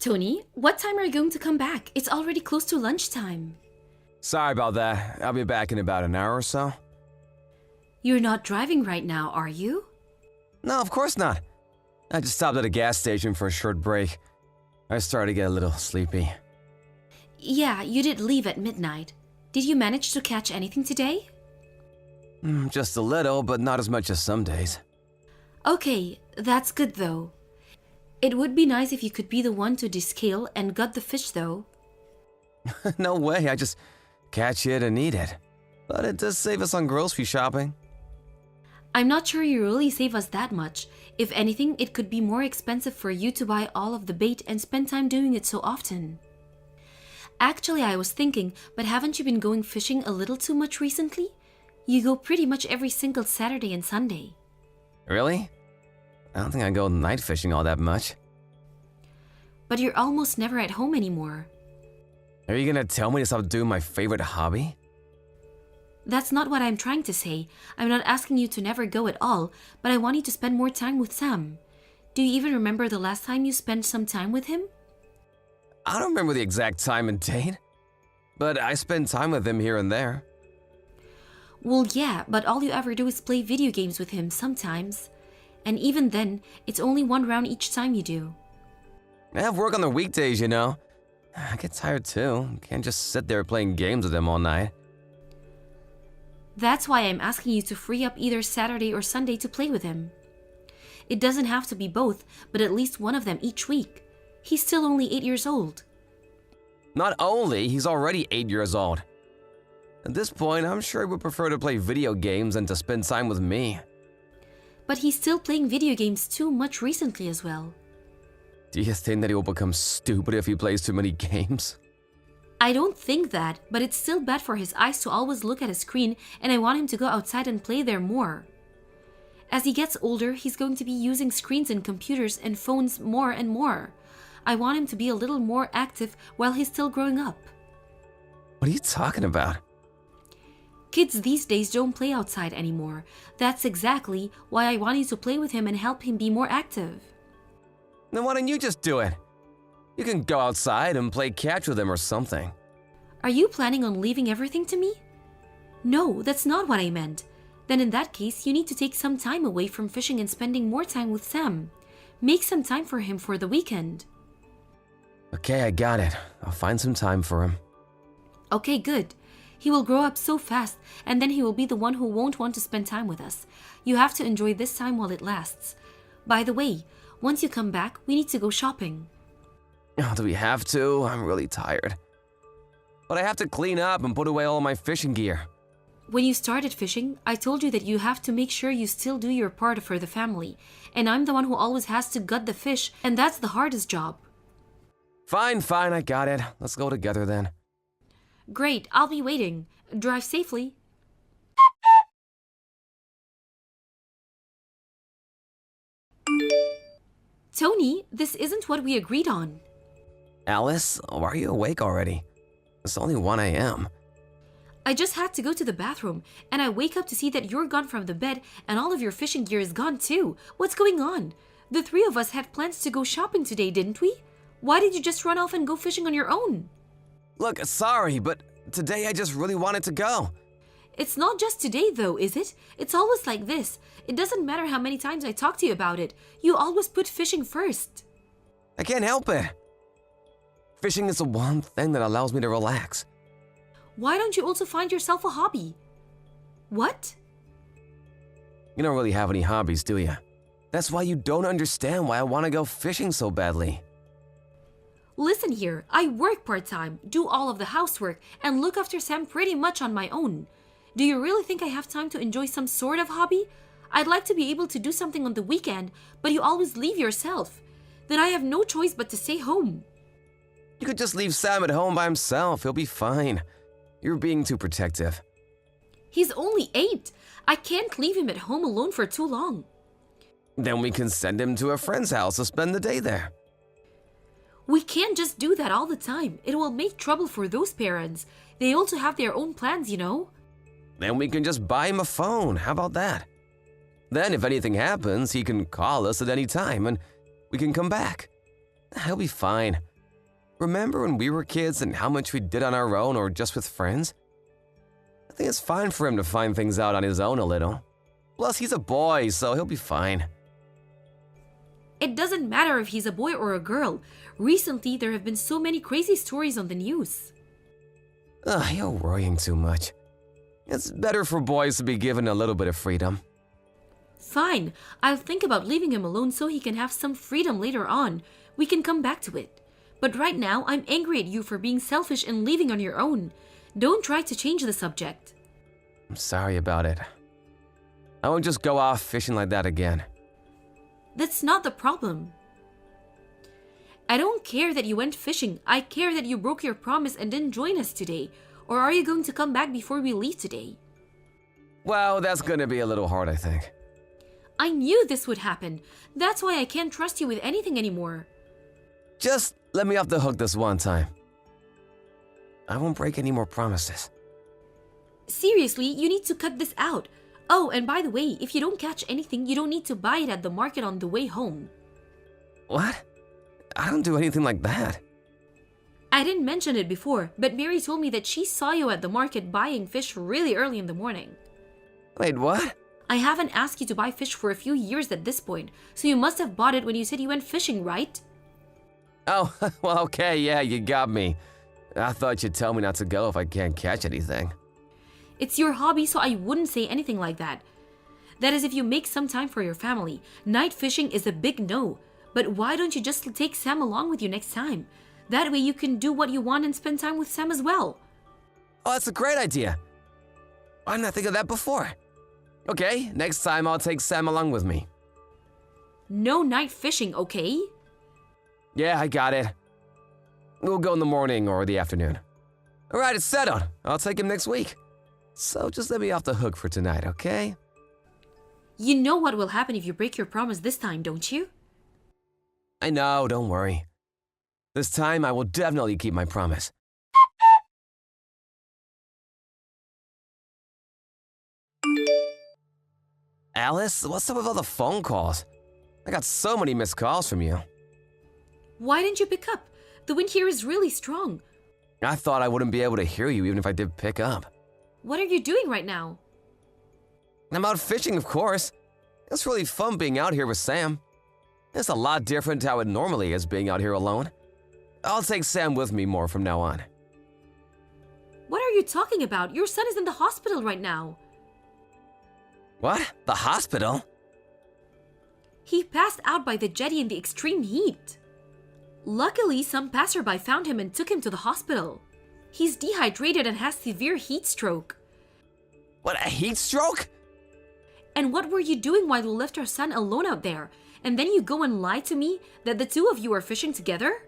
Tony, what time are you going to come back? It's already close to lunchtime. Sorry about that. I'll be back in about an hour or so. You're not driving right now, are you? No, of course not. I just stopped at a gas station for a short break. I started to get a little sleepy. Yeah, you did leave at midnight. Did you manage to catch anything today? Just a little, but not as much as some days. Okay, that's good though. It would be nice if you could be the one to descale and gut the fish though. No way, I just catch it and eat it. But it does save us on grocery shopping. I'm not sure you really save us that much. If anything, it could be more expensive for you to buy all of the bait and spend time doing it so often. Actually, I was thinking, but haven't you been going fishing a little too much recently? You go pretty much every single Saturday and Sunday. Really? I don't think I go night fishing all that much. But you're almost never at home anymore. Are you gonna tell me to stop doing my favorite hobby? That's not what I'm trying to say. I'm not asking you to never go at all, but I want you to spend more time with Sam. Do you even remember the last time you spent some time with him? I don't remember the exact time and date, but I spend time with him here and there. Well, yeah, but all you ever do is play video games with him sometimes. And even then, it's only one round each time you do. I have work on the weekdays, you know. I get tired too. Can't just sit there playing games with him all night. That's why I'm asking you to free up either Saturday or Sunday to play with him. It doesn't have to be both, but at least one of them each week. He's still only 8 years old. Not only, he's already 8 years old. At this point, I'm sure he would prefer to play video games than to spend time with me. But he's still playing video games too much recently as well. Do you think that he will become stupid if he plays too many games? I don't think that, but it's still bad for his eyes to always look at a screen, and I want him to go outside and play there more. As he gets older, he's going to be using screens and computers and phones more and more. I want him to be a little more active while he's still growing up. What are you talking about? Kids these days don't play outside anymore. That's exactly why I want you to play with him and help him be more active. Then why don't you just do it? You can go outside and play catch with him or something. Are you planning on leaving everything to me? No, that's not what I meant. Then in that case, you need to take some time away from fishing and spending more time with Sam. Make some time for him for the weekend. Okay, I got it. I'll find some time for him. Okay, good. He will grow up so fast, and then he will be the one who won't want to spend time with us. You have to enjoy this time while it lasts. By the way, once you come back, we need to go shopping. Oh, do we have to? I'm really tired. But I have to clean up and put away all my fishing gear. When you started fishing, I told you that you have to make sure you still do your part for the family. And I'm the one who always has to gut the fish, and that's the hardest job. Fine, I got it. Let's go together then. Great, I'll be waiting. Drive safely. Tony, this isn't what we agreed on. Alice, why are you awake already? It's only 1 a.m. I just had to go to the bathroom, and I wake up to see that you're gone from the bed and all of your fishing gear is gone too. What's going on? The three of us had plans to go shopping today, didn't we? Why did you just run off and go fishing on your own? Look, sorry, but today I just really wanted to go. It's not just today though, is it? It's always like this. It doesn't matter how many times I talk to you about it. You always put fishing first. I can't help it. Fishing is the one thing that allows me to relax. Why don't you also find yourself a hobby? What? You don't really have any hobbies, do you? That's why you don't understand why I want to go fishing so badly. Listen here, I work part-time, do all of the housework, and look after Sam pretty much on my own. Do you really think I have time to enjoy some sort of hobby? I'd like to be able to do something on the weekend, but you always leave yourself. Then I have no choice but to stay home. You could just leave Sam at home by himself. He'll be fine. You're being too protective. He's only 8. I can't leave him at home alone for too long. Then we can send him to a friend's house to spend the day there. We can't just do that all the time. It will make trouble for those parents. They also have their own plans, you know. Then we can just buy him a phone. How about that? Then if anything happens, he can call us at any time and we can come back. He'll be fine. Remember when we were kids and how much we did on our own or just with friends? I think it's fine for him to find things out on his own a little. Plus, he's a boy, so he'll be fine. It doesn't matter if he's a boy or a girl. Recently, there have been so many crazy stories on the news. Ugh, you're worrying too much. It's better for boys to be given a little bit of freedom. Fine, I'll think about leaving him alone so he can have some freedom later on. We can come back to it. But right now, I'm angry at you for being selfish and leaving on your own. Don't try to change the subject. I'm sorry about it. I won't just go off fishing like that again. That's not the problem. I don't care that you went fishing. I care that you broke your promise and didn't join us today. Or are you going to come back before we leave today? Well, that's gonna be a little hard, I think. I knew this would happen. That's why I can't trust you with anything anymore. Just let me off the hook this one time. I won't break any more promises. Seriously, you need to cut this out. Oh, and by the way, if you don't catch anything, you don't need to buy it at the market on the way home. What? I don't do anything like that. I didn't mention it before, but Mary told me that she saw you at the market buying fish really early in the morning. Wait, what? I haven't asked you to buy fish for a few years at this point, so you must have bought it when you said you went fishing, right? Oh, well, okay, yeah, you got me. I thought you'd tell me not to go if I can't catch anything. It's your hobby, so I wouldn't say anything like that. That is if you make some time for your family. Night fishing is a big no. But why don't you just take Sam along with you next time? That way you can do what you want and spend time with Sam as well. Oh, that's a great idea. Why didn't I think of that before? Okay, next time I'll take Sam along with me. No night fishing, okay? Yeah, I got it. We'll go in the morning or the afternoon. All right, it's settled. I'll take him next week. So just let me off the hook for tonight, okay? You know what will happen if you break your promise this time, don't you? I know, don't worry. This time I will definitely keep my promise. Alice, what's up with all the phone calls? I got so many missed calls from you. Why didn't you pick up? The wind here is really strong. I thought I wouldn't be able to hear you even if I did pick up. What are you doing right now? I'm out fishing, of course. It's really fun being out here with Sam. It's a lot different to how it normally is being out here alone. I'll take Sam with me more from now on. What are you talking about? Your son is in the hospital right now. What? The hospital? He passed out by the jetty in the extreme heat. Luckily, some passerby found him and took him to the hospital. He's dehydrated and has severe heat stroke. What, a heat stroke? And what were you doing while you left our son alone out there? And then you go and lie to me that the two of you are fishing together?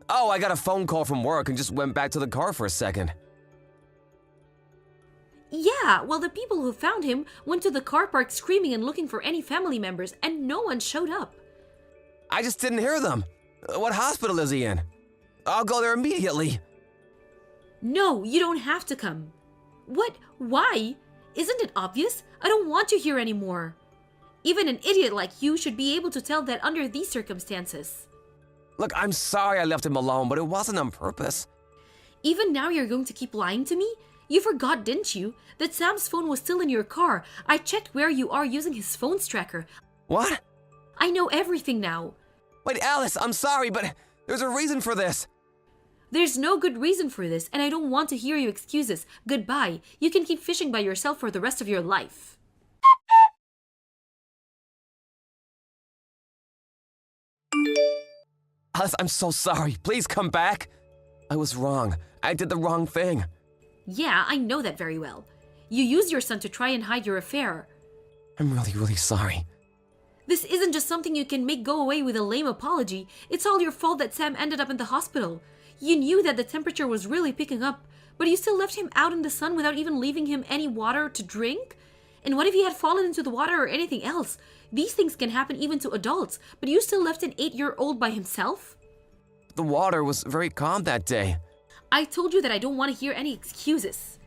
Oh, I got a phone call from work and just went back to the car for a second. Yeah, well, the people who found him went to the car park screaming and looking for any family members, and no one showed up. I just didn't hear them. What hospital is he in? I'll go there immediately. No, you don't have to come. What? Why? Isn't it obvious? I don't want you here anymore. Even an idiot like you should be able to tell that under these circumstances. Look, I'm sorry I left him alone, but it wasn't on purpose. Even now you're going to keep lying to me? You forgot, didn't you, that Sam's phone was still in your car? I checked where you are using his phone's tracker. What? I know everything now. Wait, Alice, I'm sorry, but there's a reason for this. There's no good reason for this, and I don't want to hear your excuses. Goodbye. You can keep fishing by yourself for the rest of your life. Alice, I'm so sorry. Please come back. I was wrong. I did the wrong thing. Yeah, I know that very well. You used your son to try and hide your affair. I'm really, really sorry. This isn't just something you can make go away with a lame apology. It's all your fault that Sam ended up in the hospital. You knew that the temperature was really picking up, but you still left him out in the sun without even leaving him any water to drink? And what if he had fallen into the water or anything else? These things can happen even to adults, but you still left an 8-year-old by himself? The water was very calm that day. I told you that I don't want to hear any excuses.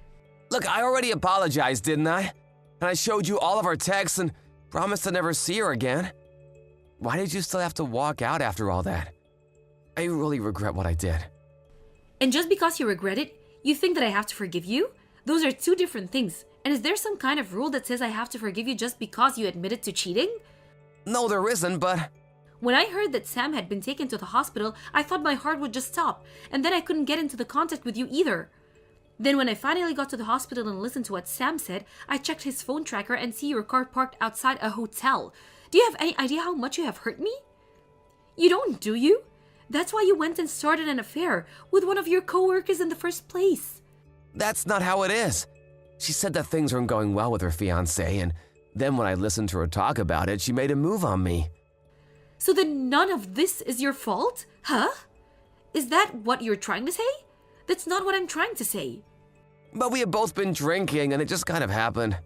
Look, I already apologized, didn't I? And I showed you all of our texts and promised to never see her again. Why did you still have to walk out after all that? I really regret what I did. And just because you regret it, you think that I have to forgive you? Those are two different things. And is there some kind of rule that says I have to forgive you just because you admitted to cheating? No, there isn't, but When I heard that Sam had been taken to the hospital, I thought my heart would just stop, and then I couldn't get into the contact with you either. Then when I finally got to the hospital and listened to what Sam said, I checked his phone tracker and see your car parked outside a hotel. Do you have any idea how much you have hurt me? You don't, do you? That's why you went and started an affair with one of your coworkers in the first place. that's not how it is. She said that things weren't going well with her fiancé, and then when I listened to her talk about it, she made a move on me. So then none of this is your fault? Huh? Is that what you're trying to say? That's not what I'm trying to say. But we had both been drinking, and it just kind of happened.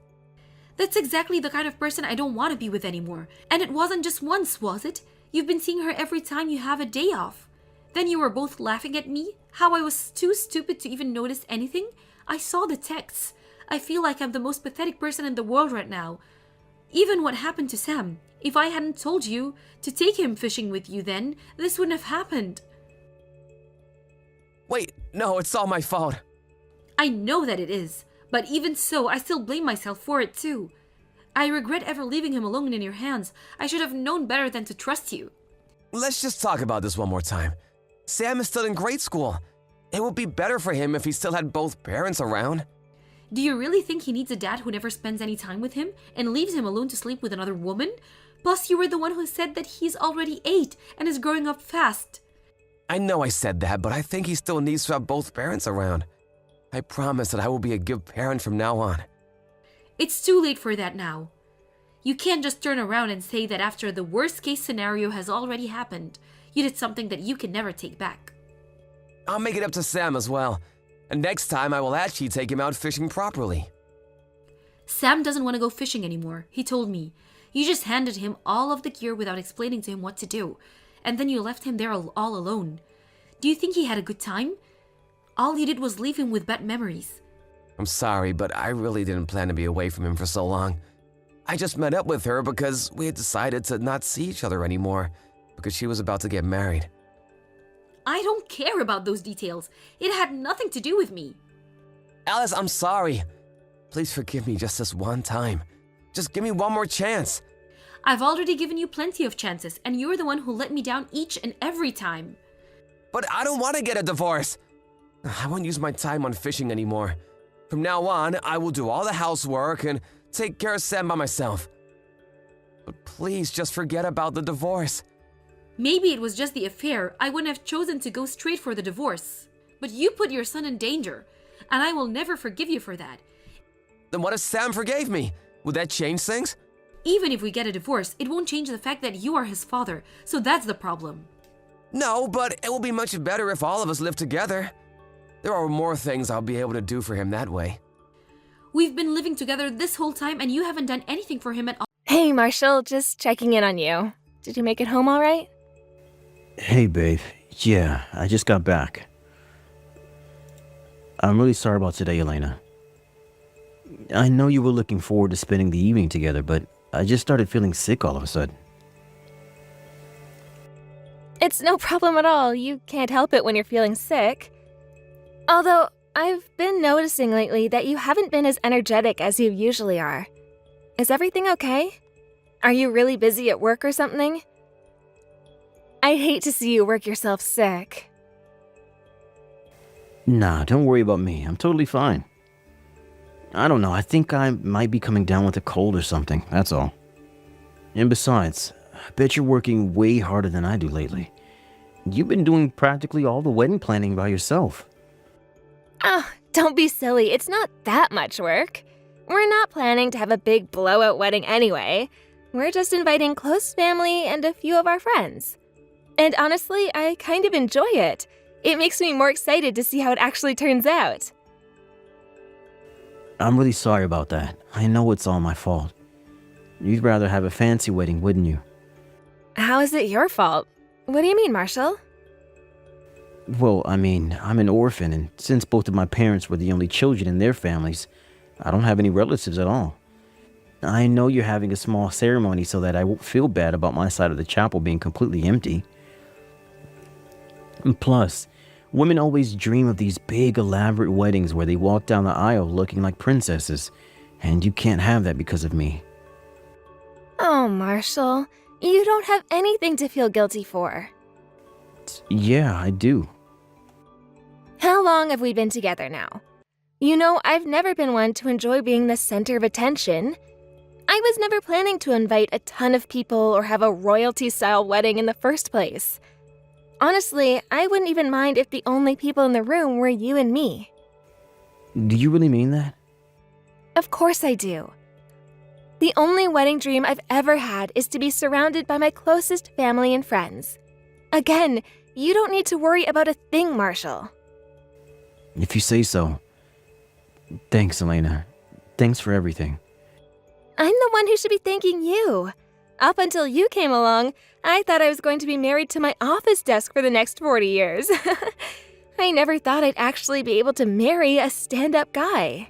That's exactly the kind of person I don't want to be with anymore. And it wasn't just once, was it? You've been seeing her every time you have a day off. Then you were both laughing at me, how I was too stupid to even notice anything. I saw the texts. I feel like I'm the most pathetic person in the world right now. Even what happened to Sam, if I hadn't told you to take him fishing with you then, this wouldn't have happened. Wait, no, it's all my fault. I know that it is, but even so, I still blame myself for it too. I regret ever leaving him alone in your hands. I should have known better than to trust you. Let's just talk about this one more time. Sam is still in grade school. It would be better for him if he still had both parents around. Do you really think he needs a dad who never spends any time with him and leaves him alone to sleep with another woman? Plus, you were the one who said that he's already 8 and is growing up fast. I know I said that, but I think he still needs to have both parents around. I promise that I will be a good parent from now on. It's too late for that now. You can't just turn around and say that after the worst case scenario has already happened, you did something that you can never take back. I'll make it up to Sam as well. And next time I will actually take him out fishing properly. Sam doesn't want to go fishing anymore, he told me. You just handed him all of the gear without explaining to him what to do, and then you left him there all alone. Do you think he had a good time? All you did was leave him with bad memories. I'm sorry, but I really didn't plan to be away from him for so long. I just met up with her because we had decided to not see each other anymore because she was about to get married. I don't care about those details. It had nothing to do with me. Alice, I'm sorry. Please forgive me just this one time. Just give me one more chance. I've already given you plenty of chances, and you're the one who let me down each and every time. But I don't want to get a divorce. I won't use my time on fishing anymore. From now on, I will do all the housework and take care of Sam by myself. But please just forget about the divorce. Maybe it was just the affair. I wouldn't have chosen to go straight for the divorce. But you put your son in danger, and I will never forgive you for that. Then what if Sam forgave me? Would that change things? Even if we get a divorce, it won't change the fact that you are his father, so that's the problem. No, but it will be much better if all of us live together. There are more things I'll be able to do for him that way. We've been living together this whole time, and you haven't done anything for him at all. Hey, Marshall, just checking in on you. Did you make it home all right? Hey, babe. Yeah, I just got back. I'm really sorry about today, Elena. I know you were looking forward to spending the evening together, but I just started feeling sick all of a sudden. It's no problem at all. You can't help it when you're feeling sick. Although, I've been noticing lately that you haven't been as energetic as you usually are. Is everything okay? Are you really busy at work or something? I'd hate to see you work yourself sick. Nah, don't worry about me. I'm totally fine. I don't know, I think I might be coming down with a cold or something, that's all. And besides, I bet you're working way harder than I do lately. You've been doing practically all the wedding planning by yourself. Oh, don't be silly. It's not that much work. We're not planning to have a big blowout wedding anyway. We're just inviting close family and a few of our friends. And honestly, I kind of enjoy it. It makes me more excited to see how it actually turns out. I'm really sorry about that. I know it's all my fault. You'd rather have a fancy wedding, wouldn't you? How is it your fault? What do you mean, Marshall? Well, I mean, I'm an orphan, and since both of my parents were the only children in their families, I don't have any relatives at all. I know you're having a small ceremony so that I won't feel bad about my side of the chapel being completely empty. And plus, women always dream of these big, elaborate weddings where they walk down the aisle looking like princesses, and you can't have that because of me. Oh, Marshall, you don't have anything to feel guilty for. Yeah, I do. How long have we been together now? You know, I've never been one to enjoy being the center of attention. I was never planning to invite a ton of people or have a royalty-style wedding in the first place. Honestly, I wouldn't even mind if the only people in the room were you and me. Do you really mean that? Of course I do. The only wedding dream I've ever had is to be surrounded by my closest family and friends. Again, you don't need to worry about a thing, Marshall. If you say so. Thanks, Elena. Thanks for everything. I'm the one who should be thanking you. Up until you came along, I thought I was going to be married to my office desk for the next 40 years. I never thought I'd actually be able to marry a stand-up guy.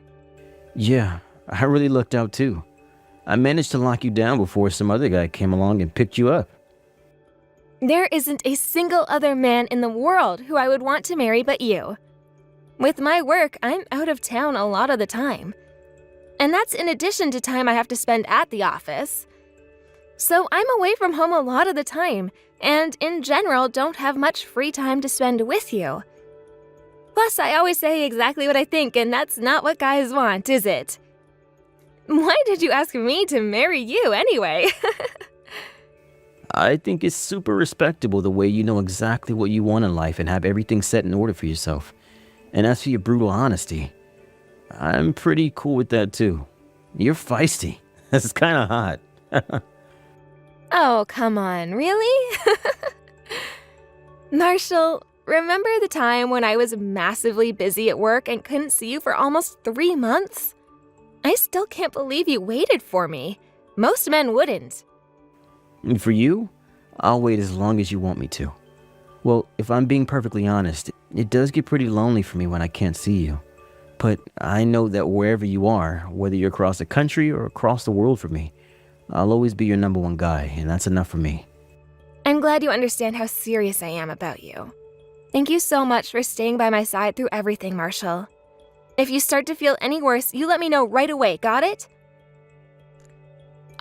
Yeah, I really lucked out too. I managed to lock you down before some other guy came along and picked you up. There isn't a single other man in the world who I would want to marry but you. With my work, I'm out of town a lot of the time. And that's in addition to time I have to spend at the office. So I'm away from home a lot of the time, and in general don't have much free time to spend with you. Plus, I always say exactly what I think, and that's not what guys want, is it? Why did you ask me to marry you anyway? I think it's super respectable the way you know exactly what you want in life and have everything set in order for yourself. And as for your brutal honesty, I'm pretty cool with that too. You're feisty. That's kind of hot. Oh, come on, really? Marshall, remember the time when I was massively busy at work and couldn't see you for almost 3 months? I still can't believe you waited for me. Most men wouldn't. And for you, I'll wait as long as you want me to. Well, if I'm being perfectly honest, it does get pretty lonely for me when I can't see you. But I know that wherever you are, whether you're across the country or across the world for me, I'll always be your number one guy, and that's enough for me. I'm glad you understand how serious I am about you. Thank you so much for staying by my side through everything, Marshall. If you start to feel any worse, you let me know right away, got it?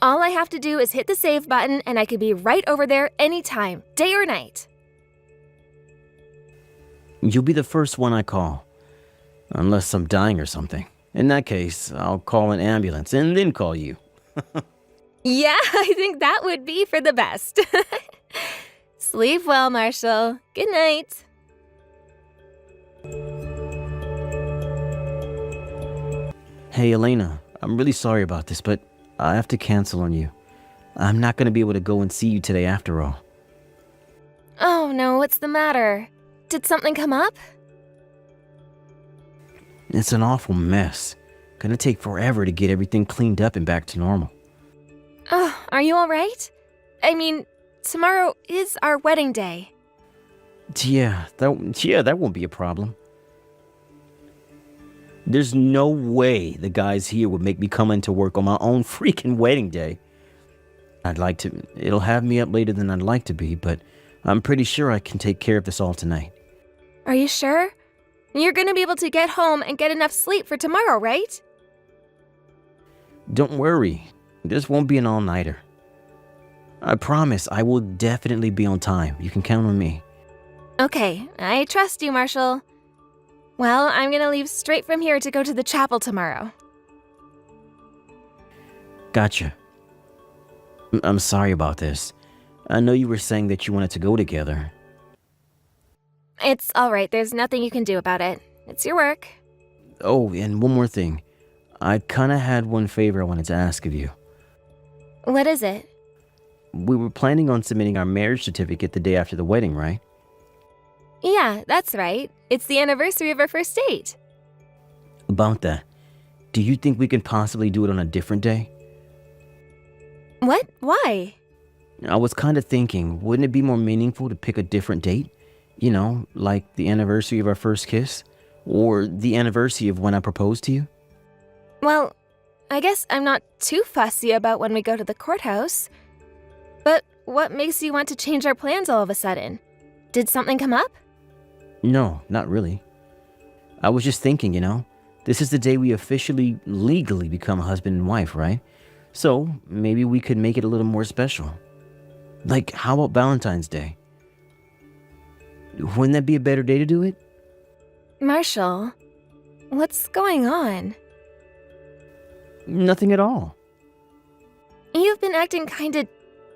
All I have to do is hit the save button and I could be right over there anytime, day or night. You'll be the first one I call. Unless I'm dying or something. In that case, I'll call an ambulance and then call you. Yeah, I think that would be for the best. Sleep well, Marshall. Good night. Hey, Elena, I'm really sorry about this, but I have to cancel on you. I'm not going to be able to go and see you today after all. Oh no, what's the matter? Did something come up? It's an awful mess. Gonna take forever to get everything cleaned up and back to normal. Oh, are you alright? I mean, tomorrow is our wedding day. Yeah, that won't be a problem. There's no way the guys here would make me come into work on my own freaking wedding day. It'll have me up later than I'd like to be, but I'm pretty sure I can take care of this all tonight. Are you sure? You're gonna be able to get home and get enough sleep for tomorrow, right? Don't worry, this won't be an all-nighter. I promise I will definitely be on time. You can count on me. Okay, I trust you, Marshall. Well, I'm gonna leave straight from here to go to the chapel tomorrow. Gotcha. I'm sorry about this. I know you were saying that you wanted to go together. It's alright, there's nothing you can do about it. It's your work. Oh, and one more thing. I kinda had one favor I wanted to ask of you. What is it? We were planning on submitting our marriage certificate the day after the wedding, right? Yeah, that's right. It's the anniversary of our first date. About that, do you think we can possibly do it on a different day? What? Why? I was kinda thinking, wouldn't it be more meaningful to pick a different date? You know, like the anniversary of our first kiss? Or the anniversary of when I proposed to you? Well, I guess I'm not too fussy about when we go to the courthouse. But what makes you want to change our plans all of a sudden? Did something come up? No, not really. I was just thinking, this is the day we officially, legally become husband and wife, right? So maybe we could make it a little more special. Like, how about Valentine's Day? Wouldn't that be a better day to do it? Marshall, what's going on? Nothing at all. You've been acting kinda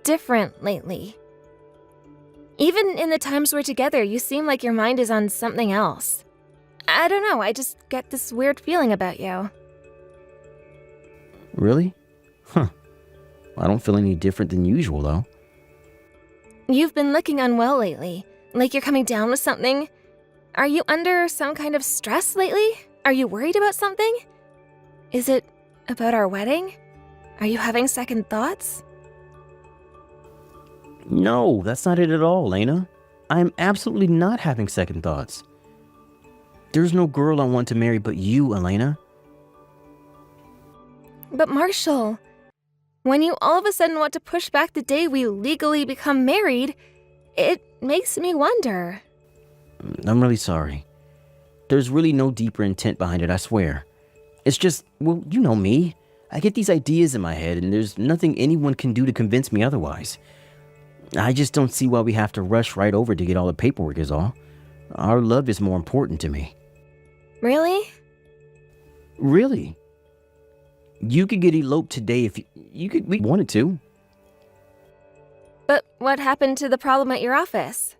different lately. Even in the times we're together, you seem like your mind is on something else. I don't know, I just get this weird feeling about you. Really? Huh. I don't feel any different than usual, though. You've been looking unwell lately, like you're coming down with something. Are you under some kind of stress lately? Are you worried about something? Is it about our wedding? Are you having second thoughts? No, that's not it at all, Lena. I'm absolutely not having second thoughts. There's no girl I want to marry but you, Elena. But Marshall, when you all of a sudden want to push back the day we legally become married, it makes me wonder. I'm really sorry. There's really no deeper intent behind it, I swear. It's just, well, you know me. I get these ideas in my head, and there's nothing anyone can do to convince me otherwise. I just don't see why we have to rush right over to get all the paperwork is all. Our love is more important to me. Really? Really? You could get eloped today if we wanted to. But what happened to the problem at your office?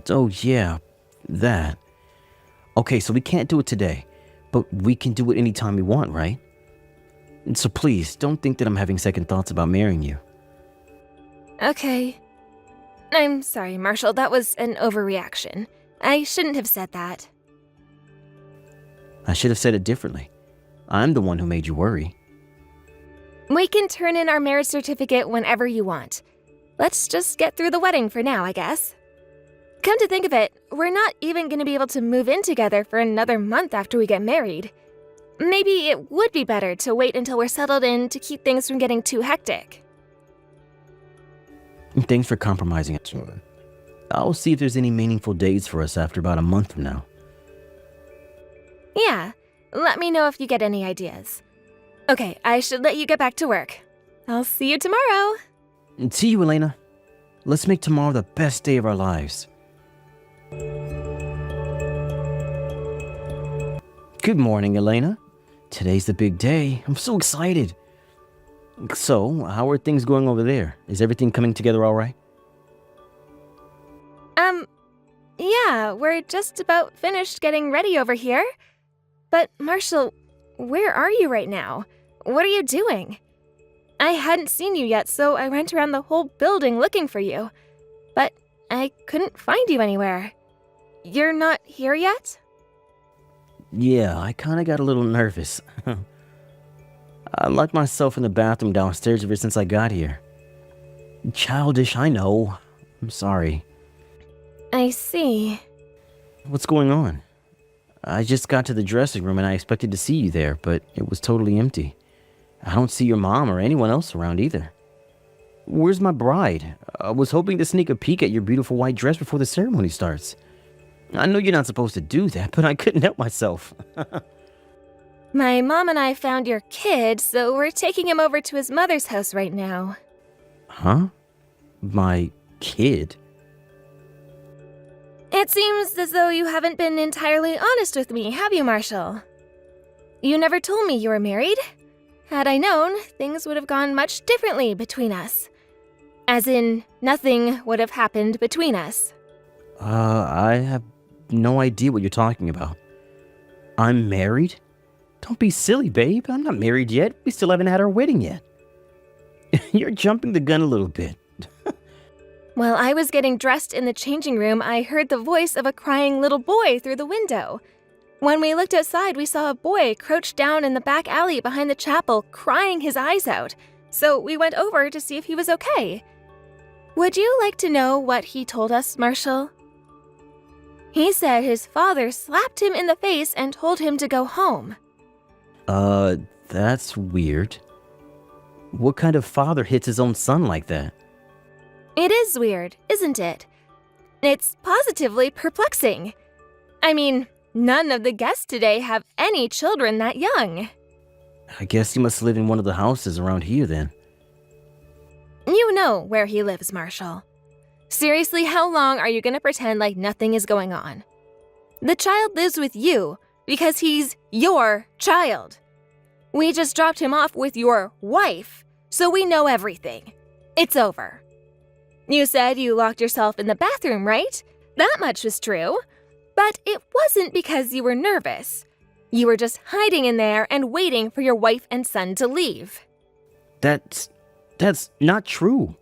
Oh, yeah, that. Okay, so we can't do it today, but we can do it anytime we want, right? And so please, don't think that I'm having second thoughts about marrying you. Okay. I'm sorry, Marshall, that was an overreaction. I shouldn't have said that. I should have said it differently. I'm the one who made you worry. We can turn in our marriage certificate whenever you want. Let's just get through the wedding for now, I guess. Come to think of it, we're not even going to be able to move in together for another month after we get married. Maybe it would be better to wait until we're settled in to keep things from getting too hectic. Thanks for compromising it. I'll see if there's any meaningful days for us after about a month from now. Yeah, let me know if you get any ideas. Okay, I should let you get back to work. I'll see you tomorrow. See you, Elena. Let's make tomorrow the best day of our lives. Good morning, Elena. Today's the big day. I'm so excited. So, how are things going over there? Is everything coming together all right? Yeah, we're just about finished getting ready over here. But Marshall, where are you right now? What are you doing? I hadn't seen you yet, so I went around the whole building looking for you. But I couldn't find you anywhere. You're not here yet? Yeah, I kinda got a little nervous. I locked myself in the bathroom downstairs ever since I got here. Childish, I know. I'm sorry. I see. What's going on? I just got to the dressing room and I expected to see you there, but it was totally empty. I don't see your mom or anyone else around either. Where's my bride? I was hoping to sneak a peek at your beautiful white dress before the ceremony starts. I know you're not supposed to do that, but I couldn't help myself. My mom and I found your kid, so we're taking him over to his mother's house right now. Huh? My kid? It seems as though you haven't been entirely honest with me, have you, Marshall? You never told me you were married. Had I known, things would have gone much differently between us. As in, nothing would have happened between us. I have no idea what you're talking about. I'm married? Don't be silly, babe. I'm not married yet. We still haven't had our wedding yet. You're jumping the gun a little bit. While I was getting dressed in the changing room, I heard the voice of a crying little boy through the window. When we looked outside, we saw a boy crouched down in the back alley behind the chapel, crying his eyes out. So we went over to see if he was okay. Would you like to know what he told us, Marshall? He said his father slapped him in the face and told him to go home. That's weird. What kind of father hits his own son like that? It is weird, isn't it? It's positively perplexing. I mean, none of the guests today have any children that young. I guess he must live in one of the houses around here then. You know where he lives, Marshall. Seriously, how long are you going to pretend like nothing is going on? The child lives with you because he's your child. We just dropped him off with your wife, so we know everything. It's over. You said you locked yourself in the bathroom, right? That much was true. But it wasn't because you were nervous. You were just hiding in there and waiting for your wife and son to leave. That's not true.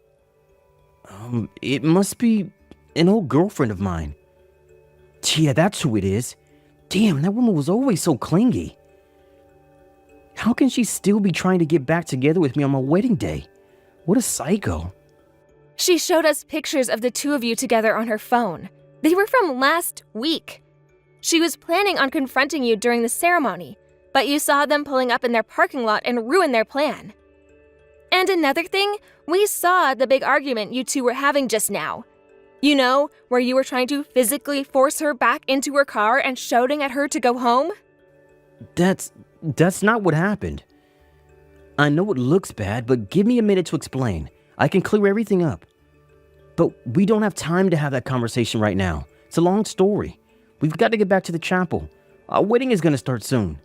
It must be an old girlfriend of mine. Yeah, that's who it is. Damn, that woman was always so clingy. How can she still be trying to get back together with me on my wedding day? What a psycho. She showed us pictures of the two of you together on her phone. They were from last week. She was planning on confronting you during the ceremony, but you saw them pulling up in their parking lot and ruined their plan. And another thing, we saw the big argument you two were having just now. You know, where you were trying to physically force her back into her car and shouting at her to go home? That's not what happened. I know it looks bad, but give me a minute to explain. I can clear everything up. But we don't have time to have that conversation right now. It's a long story. We've got to get back to the chapel. Our wedding is going to start soon.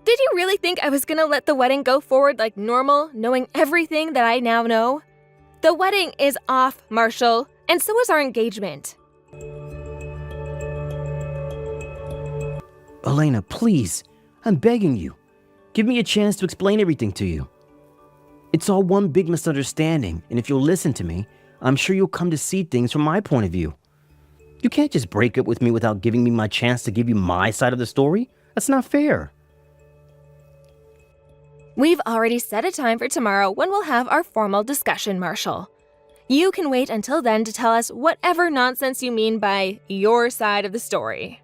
Did you really think I was gonna let the wedding go forward like normal, knowing everything that I now know? The wedding is off, Marshall, and so is our engagement. Elena, please. I'm begging you. Give me a chance to explain everything to you. It's all one big misunderstanding, and if you'll listen to me, I'm sure you'll come to see things from my point of view. You can't just break up with me without giving me my chance to give you my side of the story. That's not fair. We've already set a time for tomorrow when we'll have our formal discussion, Marshall. You can wait until then to tell us whatever nonsense you mean by your side of the story.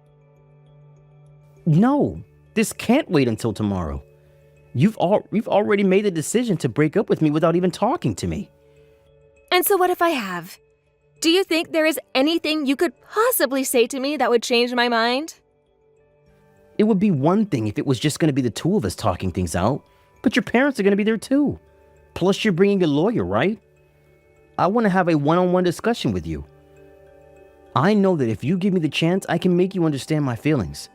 No, this can't wait until tomorrow. We've already made the decision to break up with me without even talking to me. And so what if I have? Do you think there is anything you could possibly say to me that would change my mind? It would be one thing if it was just going to be the two of us talking things out, but your parents are going to be there too. Plus, you're bringing a lawyer, right? I want to have a one-on-one discussion with you. I know that if you give me the chance, I can make you understand my feelings.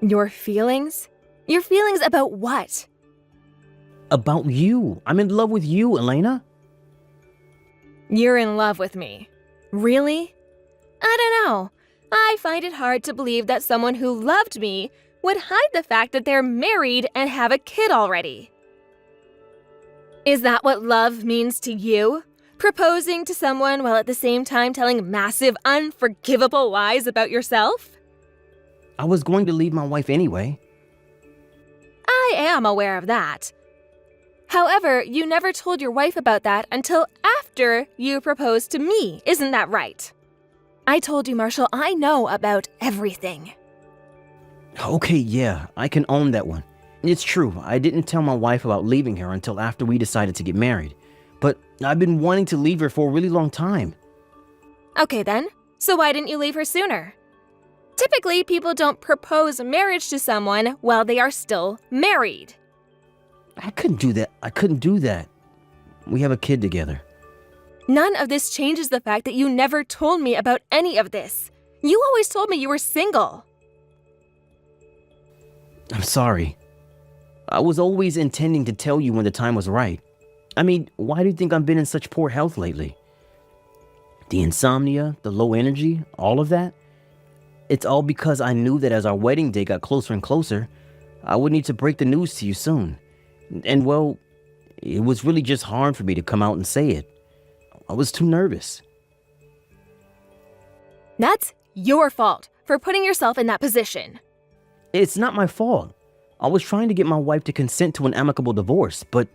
Your feelings? Your feelings about what? About you. I'm in love with you, Elena. You're in love with me. Really? I don't know. I find it hard to believe that someone who loved me would hide the fact that they're married and have a kid already. Is that what love means to you? Proposing to someone while at the same time telling massive, unforgivable lies about yourself? I was going to leave my wife anyway. I am aware of that. However, you never told your wife about that until after you proposed to me, isn't that right? I told you, Marshall, I know about everything. Okay, yeah, I can own that one. It's true, I didn't tell my wife about leaving her until after we decided to get married. But I've been wanting to leave her for a really long time. Okay then, so why didn't you leave her sooner? Typically, people don't propose marriage to someone while they are still married. I couldn't do that. We have a kid together. None of this changes the fact that you never told me about any of this. You always told me you were single. I'm sorry. I was always intending to tell you when the time was right. I mean, why do you think I've been in such poor health lately? The insomnia, the low energy, all of that? It's all because I knew that as our wedding day got closer and closer, I would need to break the news to you soon. And well, it was really just hard for me to come out and say it. I was too nervous. That's your fault for putting yourself in that position. It's not my fault. I was trying to get my wife to consent to an amicable divorce, but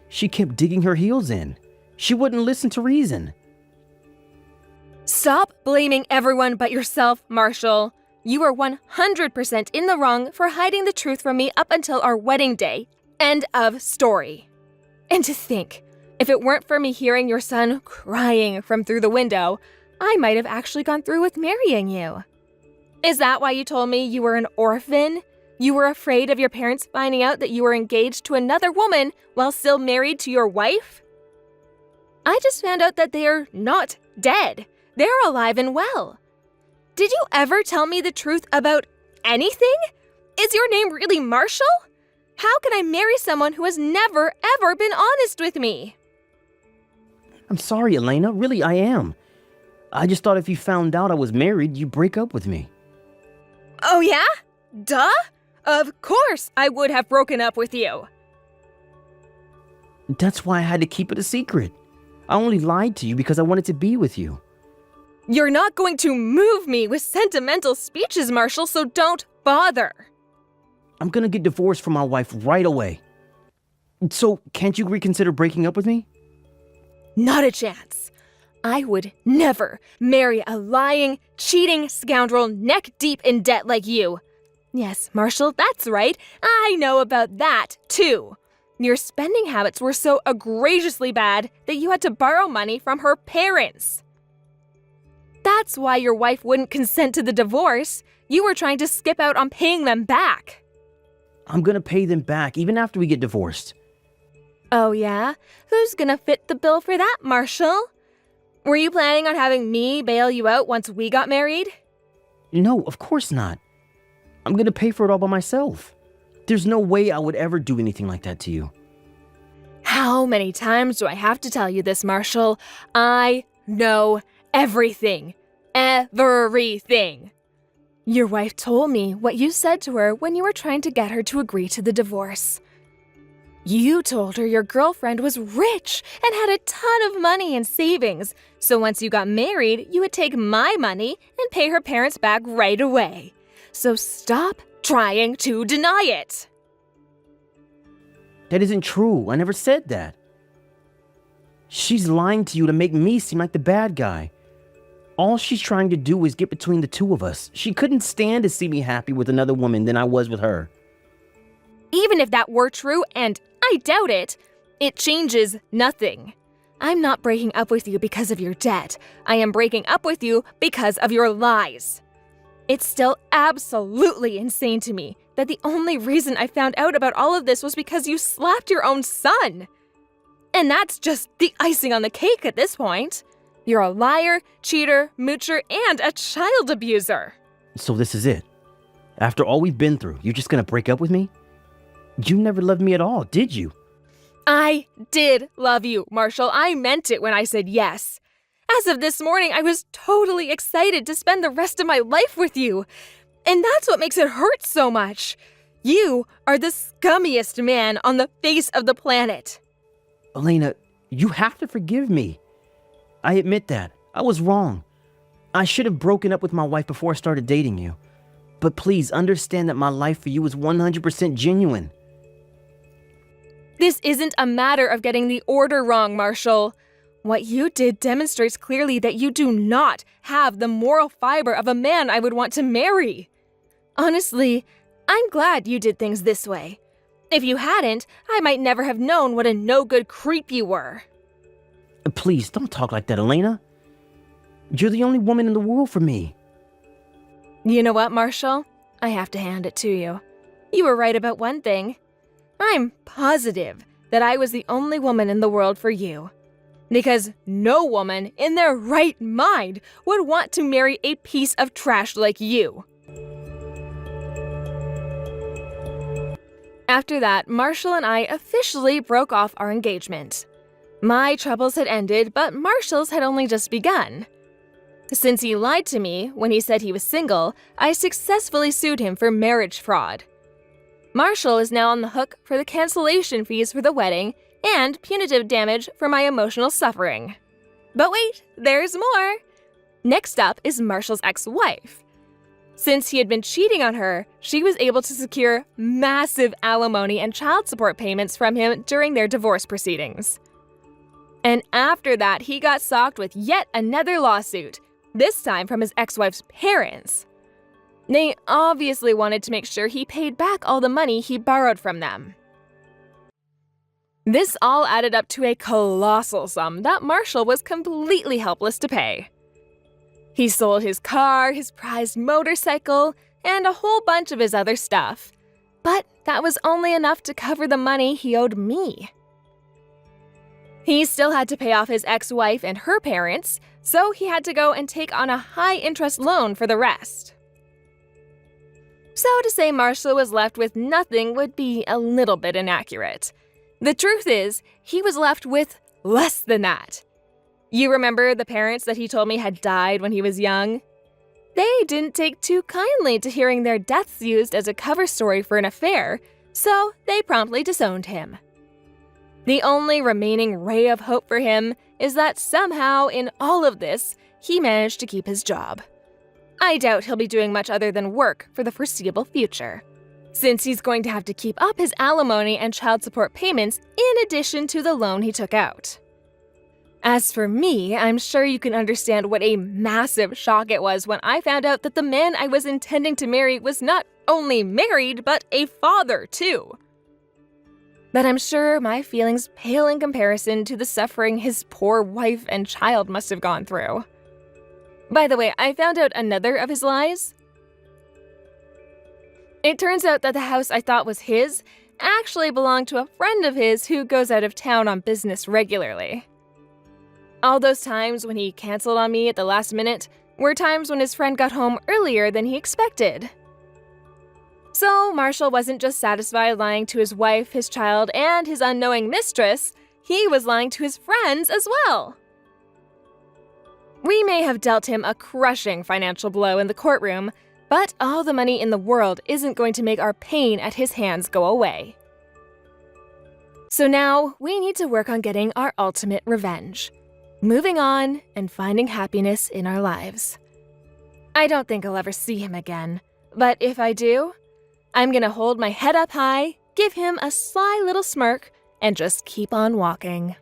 she kept digging her heels in. She wouldn't listen to reason. Stop blaming everyone but yourself, Marshall. You were 100% in the wrong for hiding the truth from me up until our wedding day. End of story. And to think, if it weren't for me hearing your son crying from through the window, I might have actually gone through with marrying you. Is that why you told me you were an orphan? You were afraid of your parents finding out that you were engaged to another woman while still married to your wife? I just found out that they are not dead. They're alive and well. Did you ever tell me the truth about anything? Is your name really Marshall? How can I marry someone who has never, ever been honest with me? I'm sorry, Elena. Really, I am. I just thought if you found out I was married, you'd break up with me. Oh yeah? Duh? Of course I would have broken up with you. That's why I had to keep it a secret. I only lied to you because I wanted to be with you. You're not going to move me with sentimental speeches, Marshall, so don't bother. I'm gonna get divorced from my wife right away. So, can't you reconsider breaking up with me? Not a chance. I would never marry a lying, cheating scoundrel neck deep in debt like you. Yes, Marshall, that's right. I know about that, too. Your spending habits were so egregiously bad that you had to borrow money from her parents. That's why your wife wouldn't consent to the divorce. You were trying to skip out on paying them back. I'm gonna pay them back even after we get divorced. Oh yeah? Who's gonna fit the bill for that, Marshall? Were you planning on having me bail you out once we got married? No, of course not. I'm gonna pay for it all by myself. There's no way I would ever do anything like that to you. How many times do I have to tell you this, Marshall? I know everything. Everything. Your wife told me what you said to her when you were trying to get her to agree to the divorce. You told her your girlfriend was rich and had a ton of money in savings, so once you got married, you would take my money and pay her parents back right away. So stop trying to deny it. That isn't true. I never said that. She's lying to you to make me seem like the bad guy. All she's trying to do is get between the two of us. She couldn't stand to see me happy with another woman than I was with her. Even if that were true, and I doubt it, it changes nothing. I'm not breaking up with you because of your debt. I am breaking up with you because of your lies. It's still absolutely insane to me that the only reason I found out about all of this was because you slapped your own son. And that's just the icing on the cake at this point. You're a liar, cheater, moocher, and a child abuser. So this is it. After all we've been through, you're just gonna break up with me? You never loved me at all, did you? I did love you, Marshall. I meant it when I said yes. As of this morning, I was totally excited to spend the rest of my life with you. And that's what makes it hurt so much. You are the scummiest man on the face of the planet. Elena, you have to forgive me. I admit that. I was wrong. I should have broken up with my wife before I started dating you. But please understand that my life for you is 100% genuine. This isn't a matter of getting the order wrong, Marshall. What you did demonstrates clearly that you do not have the moral fiber of a man I would want to marry. Honestly, I'm glad you did things this way. If you hadn't, I might never have known what a no-good creep you were. Please, don't talk like that, Elena. You're the only woman in the world for me. You know what, Marshall? I have to hand it to you. You were right about one thing. I'm positive that I was the only woman in the world for you. Because no woman in their right mind would want to marry a piece of trash like you. After that, Marshall and I officially broke off our engagement. My troubles had ended, but Marshall's had only just begun. Since he lied to me when he said he was single, I successfully sued him for marriage fraud. Marshall is now on the hook for the cancellation fees for the wedding and punitive damage for my emotional suffering. But wait, there's more! Next up is Marshall's ex-wife. Since he had been cheating on her, she was able to secure massive alimony and child support payments from him during their divorce proceedings. And after that, he got socked with yet another lawsuit, this time from his ex-wife's parents. They obviously wanted to make sure he paid back all the money he borrowed from them. This all added up to a colossal sum that Marshall was completely helpless to pay. He sold his car, his prized motorcycle, and a whole bunch of his other stuff. But that was only enough to cover the money he owed me. He still had to pay off his ex-wife and her parents, so he had to go and take on a high-interest loan for the rest. So to say Marshall was left with nothing would be a little bit inaccurate. The truth is, he was left with less than that. You remember the parents that he told me had died when he was young? They didn't take too kindly to hearing their deaths used as a cover story for an affair, so they promptly disowned him. The only remaining ray of hope for him is that somehow in all of this, he managed to keep his job. I doubt he'll be doing much other than work for the foreseeable future, since he's going to have to keep up his alimony and child support payments in addition to the loan he took out. As for me, I'm sure you can understand what a massive shock it was when I found out that the man I was intending to marry was not only married, but a father, too. But I'm sure my feelings pale in comparison to the suffering his poor wife and child must have gone through. By the way, I found out another of his lies. It turns out that the house I thought was his actually belonged to a friend of his who goes out of town on business regularly. All those times when he canceled on me at the last minute were times when his friend got home earlier than he expected. So Marshall wasn't just satisfied lying to his wife, his child, and his unknowing mistress, he was lying to his friends as well. We may have dealt him a crushing financial blow in the courtroom, but all the money in the world isn't going to make our pain at his hands go away. So now we need to work on getting our ultimate revenge. Moving on and finding happiness in our lives. I don't think I'll ever see him again, but if I do, I'm gonna hold my head up high, give him a sly little smirk, and just keep on walking.